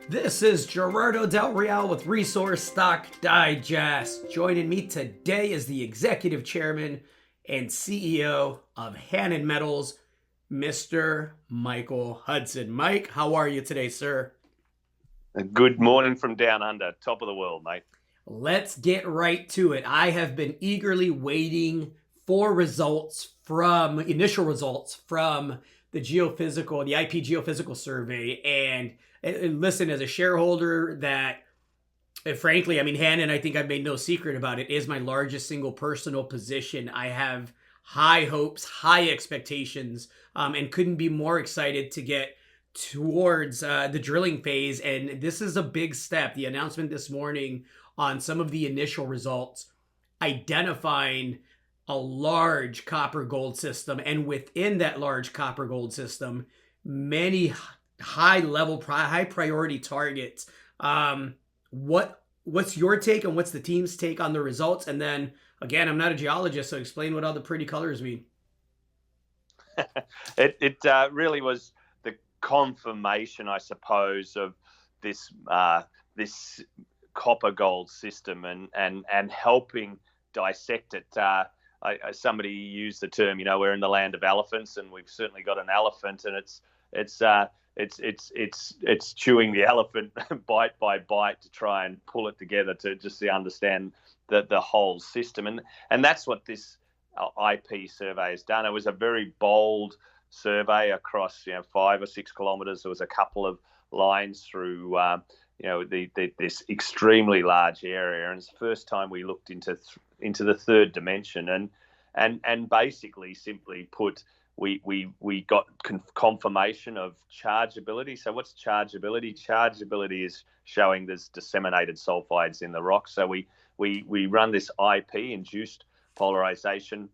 This is Gerardo Del Real with Resource Stock Digest. Joining me today is the Executive Chairman and CEO of Hannan Metals, Mr. Michael Hudson. Mike, how are you today, sir? Good morning from down under, top of the world, mate. Let's get right to it. I have been eagerly waiting for initial results from the IP geophysical survey. And listen, as a shareholder that, frankly, I mean, Hannan, I think I've made no secret about it, is my largest single personal position. I have high hopes, high expectations, and couldn't be more excited to get towards the drilling phase. And this is a big step. The announcement this morning on some of the initial results, identifying a large copper gold system, and within that large copper gold system, many high priority targets. What's your take and what's the team's take on the results? And then again, I'm not a geologist, so explain what all the pretty colors mean. It really was the confirmation, I suppose, of this copper gold system and helping dissect it. Somebody used the term, we're in the land of elephants, and we've certainly got an elephant, and it's chewing the elephant bite by bite to try and pull it together to just understand the whole system, and that's what this IP survey has done. It was a very bold survey across 5 or 6 kilometres. There was a couple of lines through this extremely large area, and it's the first time we looked into the third dimension, and basically, simply put, we got confirmation of chargeability. So what's chargeability? Chargeability is showing there's disseminated sulfides in the rock. So we run this IP induced polarization.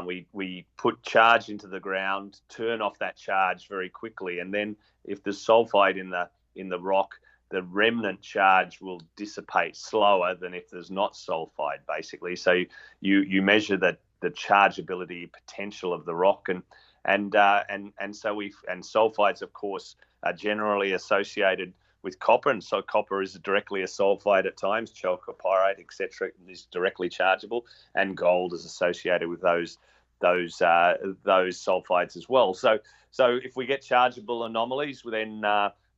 We put charge into the ground, turn off that charge very quickly, and then if there's sulfide in the rock, the remnant charge will dissipate slower than if there's not sulfide, basically. So you measure the chargeability potential of the rock, and sulfides, of course, are generally associated with copper, and so copper is directly a sulfide at times. Chalcopyrite, etc., is directly chargeable, and gold is associated with those sulfides as well. So if we get chargeable anomalies,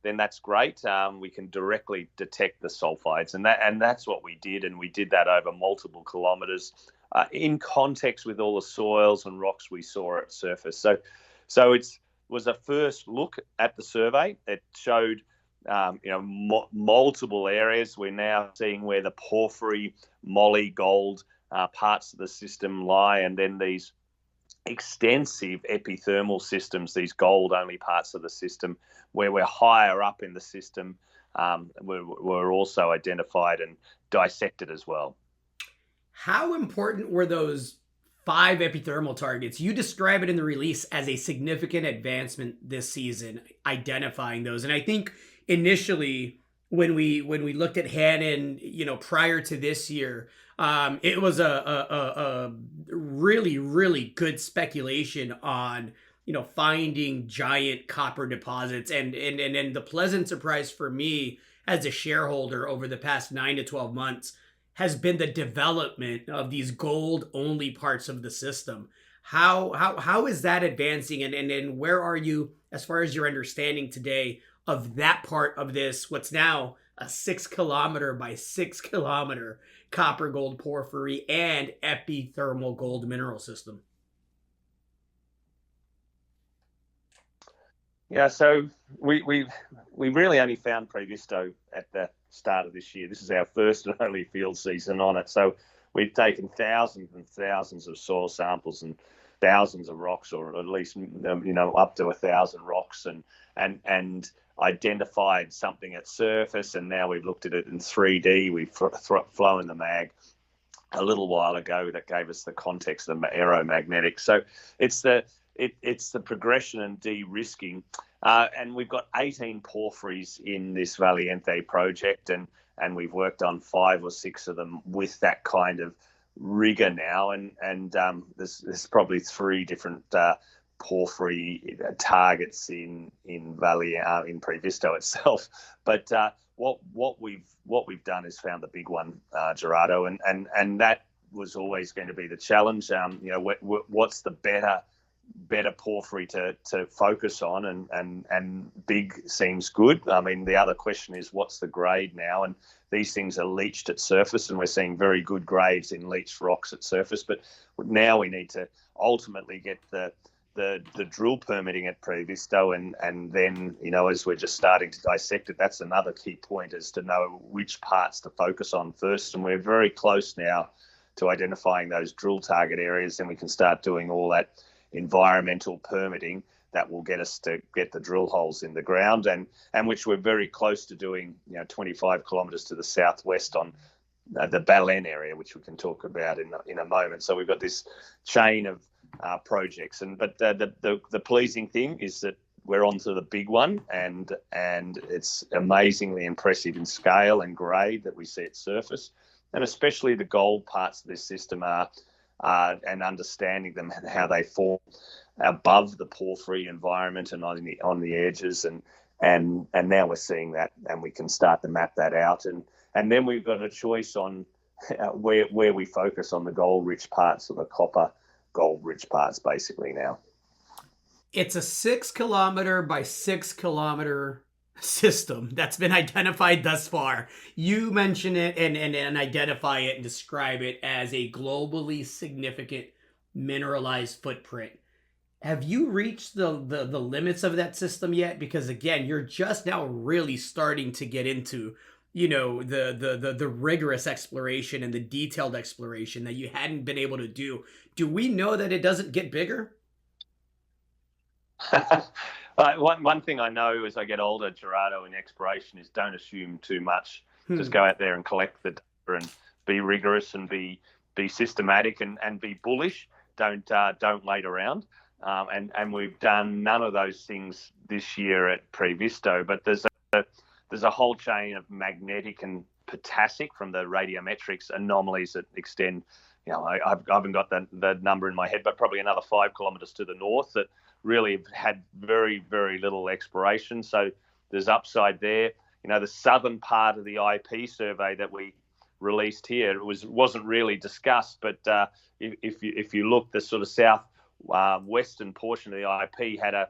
then that's great. We can directly detect the sulfides, and that's what we did, and we did that over multiple kilometres in context with all the soils and rocks we saw at surface. So it was a first look at the survey. It showed multiple areas. We're now seeing where the porphyry, moly, gold parts of the system lie, and then these extensive epithermal systems, these gold-only parts of the system, where we're higher up in the system, were also identified and dissected as well. How important were those 5 epithermal targets? You describe it in the release as a significant advancement this season, identifying those. And I think initially when we looked at Hannan, prior to this year, it was a really, really good speculation on finding giant copper deposits, and the pleasant surprise for me as a shareholder over the past 9 to 12 months has been the development of these gold only parts of the system. How is that advancing, and where are you as far as your understanding today of that part of this, what's now a 6 kilometer by 6 kilometer copper gold porphyry and epithermal gold mineral system? Yeah, so we really only found Previsto at the start of this year. This is our first and only field season on it. So we've taken thousands and thousands of soil samples and thousands of rocks, or at least up to 1,000 rocks, and identified something at surface. And now we've looked at it in 3D. We've flown the mag a little while ago that gave us the context of the aeromagnetic. So it's the progression and de-risking. And we've got 18 porphyries in this Valiente project, and we've worked on 5 or 6 of them with that kind of rigor now. And there's probably 3 different porphyry targets in in Previsto itself. But what we've done is found the big one, Gerardo, and that was always going to be the challenge. What's the better porphyry to focus on, and big seems good. I mean, the other question is what's the grade now, and these things are leached at surface, and we're seeing very good grades in leached rocks at surface. But now we need to ultimately get the drill permitting at Previsto, and then, as we're just starting to dissect it, that's another key point, is to know which parts to focus on first. And we're very close now to identifying those drill target areas, and we can start doing all that environmental permitting that will get us to get the drill holes in the ground, and which we're very close to doing, 25 kilometres to the southwest on the Valiente area, which we can talk about in a moment. So we've got this chain of projects, but the pleasing thing is that we're onto the big one, and it's amazingly impressive in scale and grade that we see at surface, and especially the gold parts of this system are and understanding them and how they form above the porphyry environment and on the edges, and now we're seeing that, and we can start to map that out, and then we've got a choice on where we focus on the gold rich parts or the copper gold rich parts basically now. It's a 6 kilometer by 6 kilometer system that's been identified thus far. You mention it and identify it and describe it as a globally significant mineralized footprint. Have you reached the limits of that system yet? Because again, you're just now really starting to get into, the rigorous exploration and the detailed exploration that you hadn't been able to do. Do we know that it doesn't get bigger? One thing I know as I get older, Gerardo, in exploration is don't assume too much. Just go out there and collect the data and be rigorous and be systematic and be bullish. Don't wait around. And we've done none of those things this year at Previsto. But there's a whole chain of magnetic and potassic from the radiometrics anomalies that extend. I haven't got the number in my head, but probably another 5 kilometres to the north that really have had very, very little exploration. So there's upside there. The southern part of the IP survey that we released here, it wasn't really discussed, but if you look, the sort of south western portion of the IP had a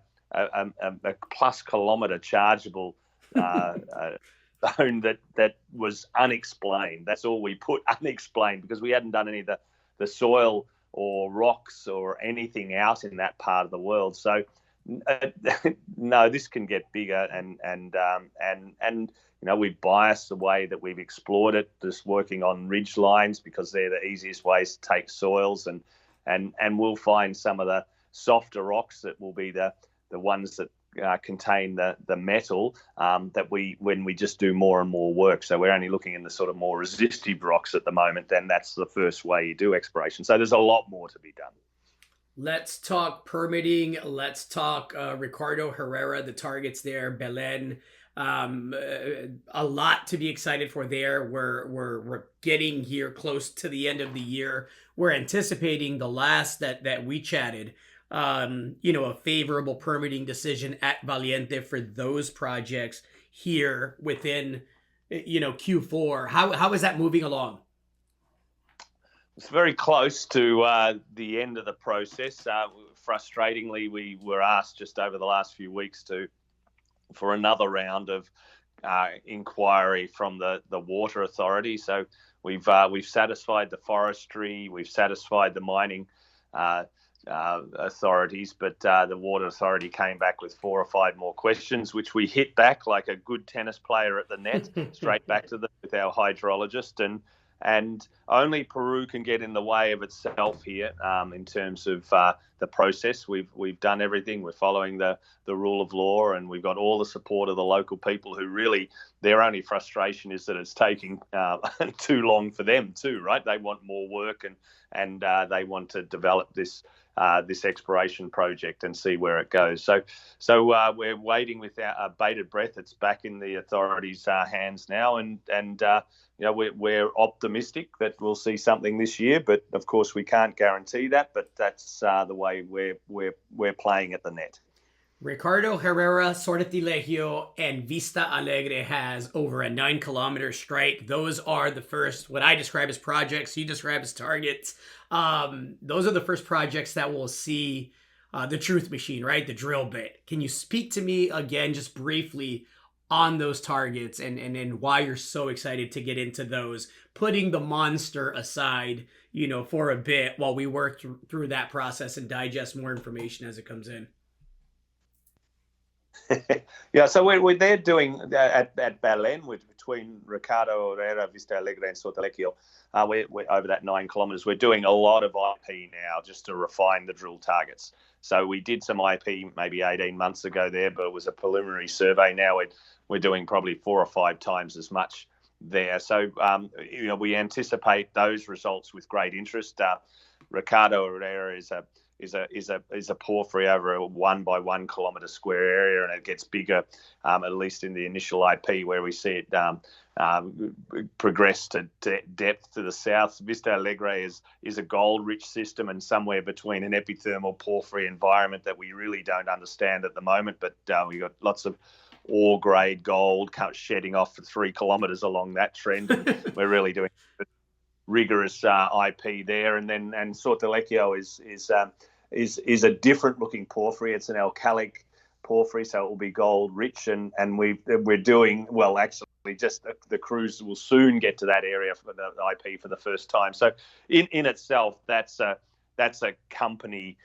plus kilometre chargeable zone that was unexplained. That's all we put, unexplained, because we hadn't done any of the soil or rocks or anything out in that part of the world. So no, this can get bigger, and we've biased the way that we've explored it, just working on ridge lines because they're the easiest ways to take soils, and we'll find some of the softer rocks that will be the ones that contain the metal that when we just do more and more work. So we're only looking in the sort of more resistive rocks at the moment, then that's the first way you do exploration. So there's a lot more to be done. Let's talk permitting. Let's talk Ricardo Herrera, the targets there, Belen. A lot to be excited for there. We're getting here close to the end of the year. We're anticipating the last that we chatted, a favorable permitting decision at Valiente for those projects here within, Q4. How is that moving along? It's very close to the end of the process. Frustratingly, we were asked just over the last few weeks for another round of inquiry from the water authority. So we've satisfied the forestry, we've satisfied the mining authorities, but the water authority came back with 4 or 5 more questions, which we hit back like a good tennis player at the net, straight back to them with our hydrologist, and only Peru can get in the way of itself here in terms of the process. We've done everything. We're following the rule of law, and we've got all the support of the local people who really, their only frustration is that it's taking too long for them too, right? They want more work and they want to develop this this exploration project and see where it goes. So we're waiting with our bated breath. It's back in the authorities' hands now, and we're optimistic that we'll see something this year. But of course, we can't guarantee that. But that's the way we're playing at the net. Ricardo Herrera, Sortilegio, and Vista Alegre has over a 9-kilometer strike. Those are the first, what I describe as projects, you describe as targets. Those are the first projects that will see the truth machine, right? The drill bit. Can you speak to me again, just briefly, on those targets and why you're so excited to get into those, putting the monster aside, for a bit while we work through that process and digest more information as it comes in? Yeah, so we're there doing at Valiente between Ricardo Herrera, Vista Alegre, and Sortilegio. We're over that 9 kilometres. We're doing a lot of IP now just to refine the drill targets. So we did some IP maybe 18 months ago there, but it was a preliminary survey. Now we're doing probably 4 or 5 times as much there. So we anticipate those results with great interest. Ricardo Herrera is a porphyry over a 1 by 1 kilometre square area, and it gets bigger, at least in the initial IP, where we see it progress to depth to the south. Vista Alegre is a gold-rich system, and somewhere between an epithermal porphyry environment that we really don't understand at the moment, but we got lots of ore grade gold shedding off for 3 kilometres along that trend, and we're really doing rigorous IP there. And Sortilegio is a different looking porphyry. It's an alkalic porphyry, so it will be gold rich, and we're doing well. Actually, just the crews will soon get to that area for the IP for the first time. So in itself, that's a company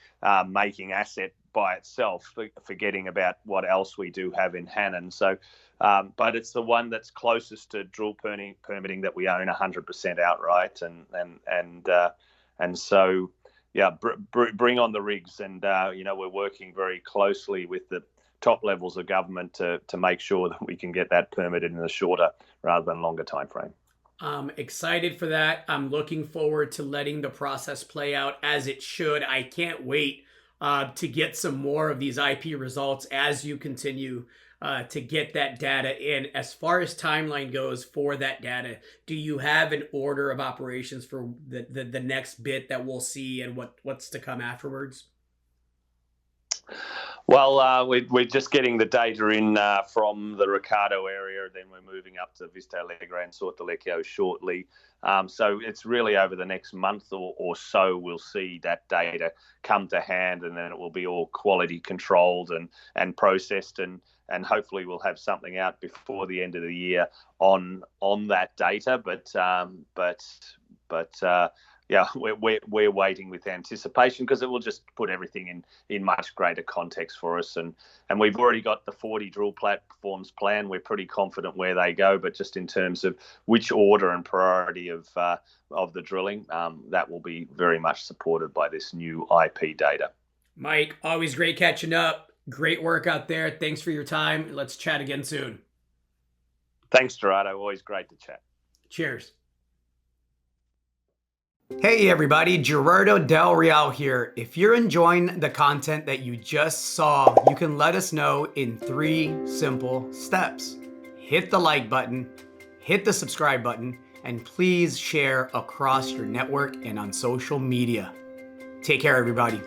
making asset by itself, forgetting about what else we do have in Hannan. So, but it's the one that's closest to drill permitting that we own 100% outright, and so yeah, bring on the rigs, and we're working very closely with the top levels of government to make sure that we can get that permitted in a shorter rather than longer time frame. I'm excited for that. I'm looking forward to letting the process play out as it should. I can't wait to get some more of these IP results as you continue to get that data in. As far as timeline goes for that data, do you have an order of operations for the next bit that we'll see and what's to come afterwards? Well, we're just getting the data in from the Ricardo area, then we're moving up to Vista Alegre and Sortilegio shortly. So it's really over the next month or so we'll see that data come to hand, and then it will be all quality controlled and processed, and hopefully we'll have something out before the end of the year on that data. But yeah, we're waiting with anticipation, because it will just put everything in much greater context for us. And we've already got the 40 drill platforms planned. We're pretty confident where they go, but just in terms of which order and priority of the drilling, that will be very much supported by this new IP data. Mike, always great catching up. Great work out there. Thanks for your time. Let's chat again soon. Thanks, Gerardo. Always great to chat. Cheers. Hey everybody, Gerardo Del Real here. If you're enjoying the content that you just saw, you can let us know in 3 simple steps. Hit the like button, hit the subscribe button, and please share across your network and on social media. Take care, everybody.